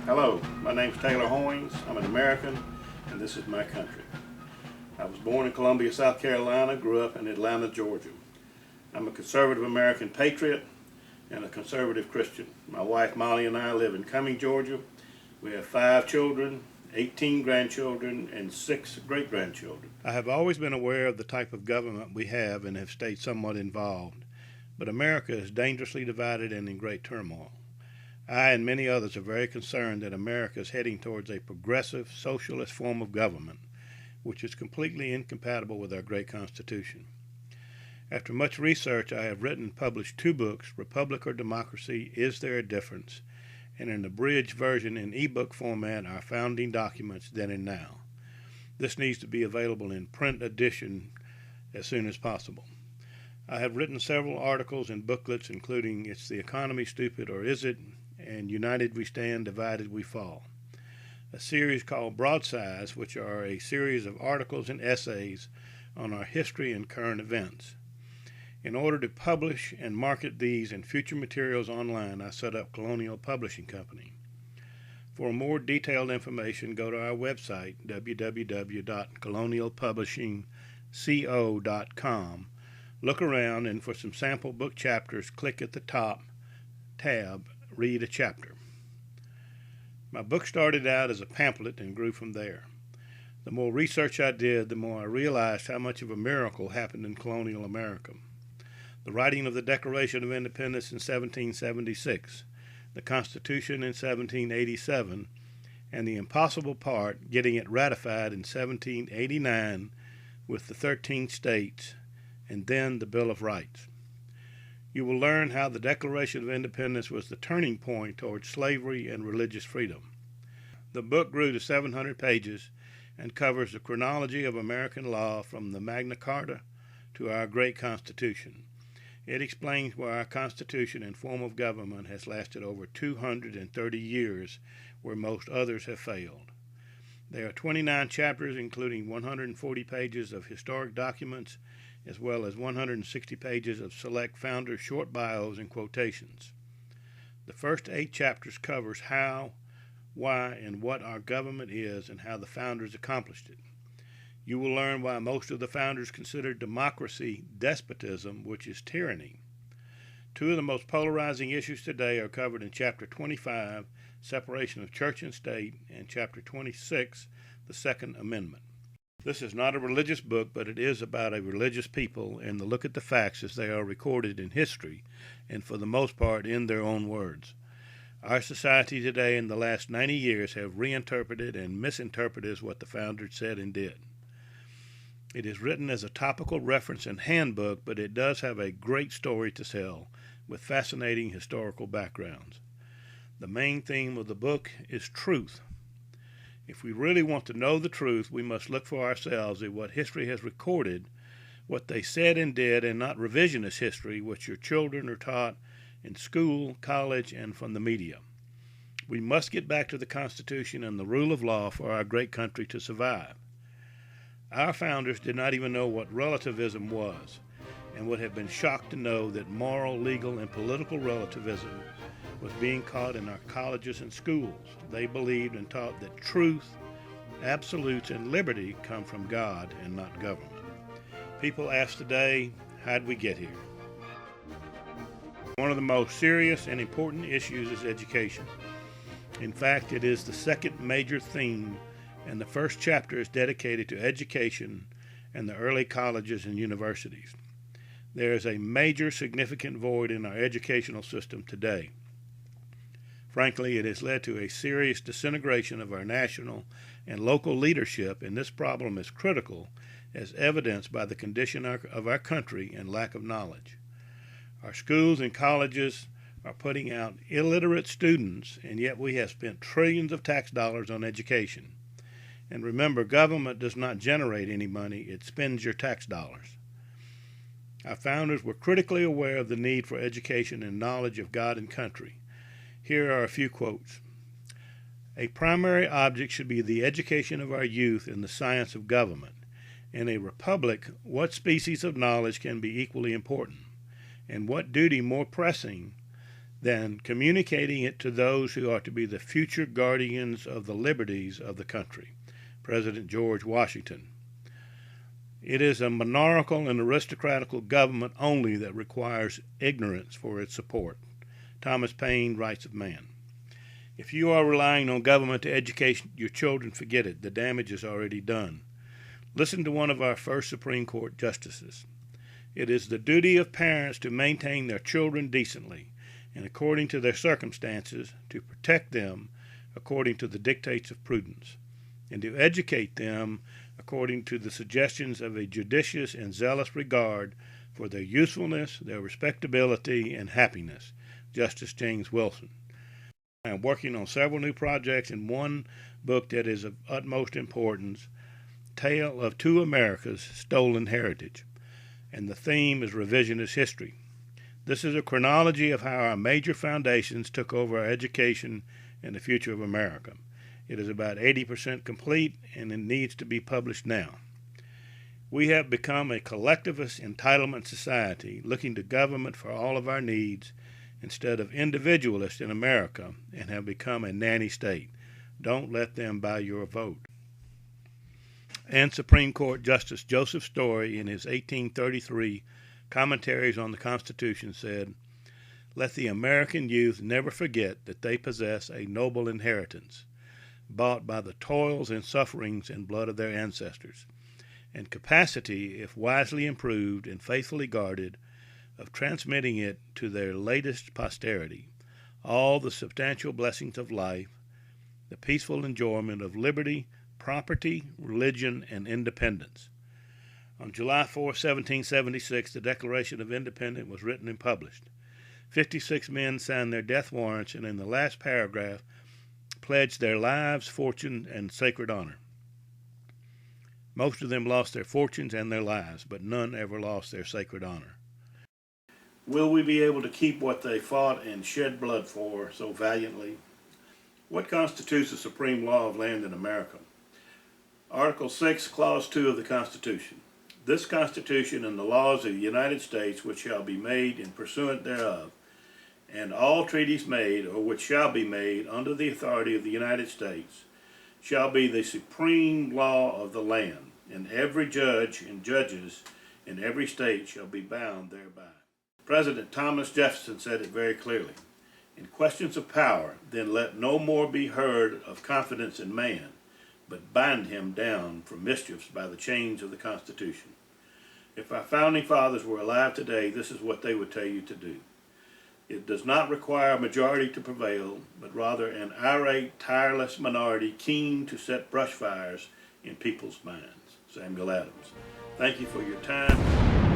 Hello, my name's Taylor Hoynes. I'm an American, and this is my country. I was born in Columbia, South Carolina, grew up in Atlanta, Georgia. I'm a conservative American patriot and a conservative Christian. My wife Molly and I live in Cumming, Georgia. We have 5 children, 18 grandchildren, and 6 great-grandchildren. I have always been aware of the type of government we have and have stayed somewhat involved, but America is dangerously divided and in great turmoil. I and many others are very concerned that America is heading towards a progressive, socialist form of government, which is completely incompatible with our great Constitution. After much research, I have written and published 2 books, Republic or Democracy, Is There a Difference? And an abridged version in ebook format, Our Founding Documents, Then and Now. This needs to be available in print edition as soon as possible. I have written several articles and booklets, including Is the Economy Stupid or Is It? And United We Stand, Divided We Fall. A series called Broadsides, which are a series of articles and essays on our history and current events. In order to publish and market these and future materials online, I set up Colonial Publishing Co. For more detailed information, go to our website, www.colonialpublishingco.com. Look around, and for some sample book chapters, click at the top tab, Read a Chapter. My book started out as a pamphlet and grew from there. The more research I did, the more I realized how much of a miracle happened in colonial America. The writing of the Declaration of Independence in 1776, the Constitution in 1787, and the impossible part, getting it ratified in 1789 with the 13 states, and then the Bill of Rights. You will learn how the Declaration of Independence was the turning point towards slavery and religious freedom. The book grew to 700 pages and covers the chronology of American law from the Magna Carta to our great Constitution. It explains why our Constitution and form of government has lasted over 230 years, where most others have failed. There are 29 chapters, including 140 pages of historic documents, as well as 160 pages of select founders' short bios and quotations. The first 8 chapters covers how, why, and what our government is and how the founders accomplished it. You will learn why most of the founders considered democracy despotism, which is tyranny. 2 of the most polarizing issues today are covered in Chapter 25, Separation of Church and State, and Chapter 26, the Second Amendment. This is not a religious book, but it is about a religious people and to look at the facts as they are recorded in history, and for the most part in their own words. Our society today in the last 90 years have reinterpreted and misinterpreted what the founders said and did. It is written as a topical reference and handbook, but it does have a great story to tell with fascinating historical backgrounds. The main theme of the book is truth. If we really want to know the truth, we must look for ourselves at what history has recorded, what they said and did, and not revisionist history, which your children are taught in school, college, and from the media. We must get back to the Constitution and the rule of law for our great country to survive. Our founders did not even know what relativism was, and would have been shocked to know that moral, legal, and political relativism was being taught in our colleges and schools. They believed and taught that truth, absolutes, and liberty come from God and not government. People ask today, how'd we get here? One of the most serious and important issues is education. In fact, it is the second major theme, and the first chapter is dedicated to education and the early colleges and universities. There is a major significant void in our educational system today. Frankly, it has led to a serious disintegration of our national and local leadership, and this problem is critical as evidenced by the condition of our country and lack of knowledge. Our schools and colleges are putting out illiterate students, and yet we have spent trillions of tax dollars on education. And remember, government does not generate any money, it spends your tax dollars. Our founders were critically aware of the need for education and knowledge of God and country. Here are a few quotes. A primary object should be the education of our youth in the science of government. In a republic, what species of knowledge can be equally important? And what duty more pressing than communicating it to those who are to be the future guardians of the liberties of the country. President George Washington. It is a monarchical and aristocratical government only that requires ignorance for its support. Thomas Paine, Rights of Man. If you are relying on government to educate your children, forget it. The damage is already done. Listen to one of our first Supreme Court justices. It is the duty of parents to maintain their children decently and according to their circumstances, to protect them according to the dictates of prudence, and to educate them according to the suggestions of a judicious and zealous regard for their usefulness, their respectability, and happiness. Justice James Wilson. I am working on several new projects and one book that is of utmost importance, Tale of Two Americas, Stolen Heritage, and the theme is revisionist history. This is a chronology of how our major foundations took over our education and the future of America. It is about 80% complete, and it needs to be published now. We have become a collectivist entitlement society, looking to government for all of our needs instead of individualists in America, and have become a nanny state. Don't let them buy your vote. And Supreme Court Justice Joseph Story, in his 1833 Commentaries on the Constitution, said, "Let the American youth never forget that they possess a noble inheritance, bought by the toils and sufferings and blood of their ancestors, and capacity, if wisely improved and faithfully guarded, of transmitting it to their latest posterity, all the substantial blessings of life, the peaceful enjoyment of liberty, property, religion, and independence." On July 4, 1776, the Declaration of Independence was written and published. 56 men signed their death warrants, and in the last paragraph pledged their lives, fortune, and sacred honor. Most of them lost their fortunes and their lives, but none ever lost their sacred honor. Will we be able to keep what they fought and shed blood for so valiantly? What constitutes the supreme law of land in America? Article 6, Clause 2 of the Constitution. This Constitution and the laws of the United States which shall be made in pursuant thereof, and all treaties made or which shall be made under the authority of the United States, shall be the supreme law of the land, and every judge and judges in every state shall be bound thereby. President Thomas Jefferson said it very clearly. In questions of power, then let no more be heard of confidence in man, but bind him down from mischiefs by the chains of the Constitution. If our founding fathers were alive today, this is what they would tell you to do. It does not require a majority to prevail, but rather an irate, tireless minority keen to set brush fires in people's minds. Samuel Adams. Thank you for your time.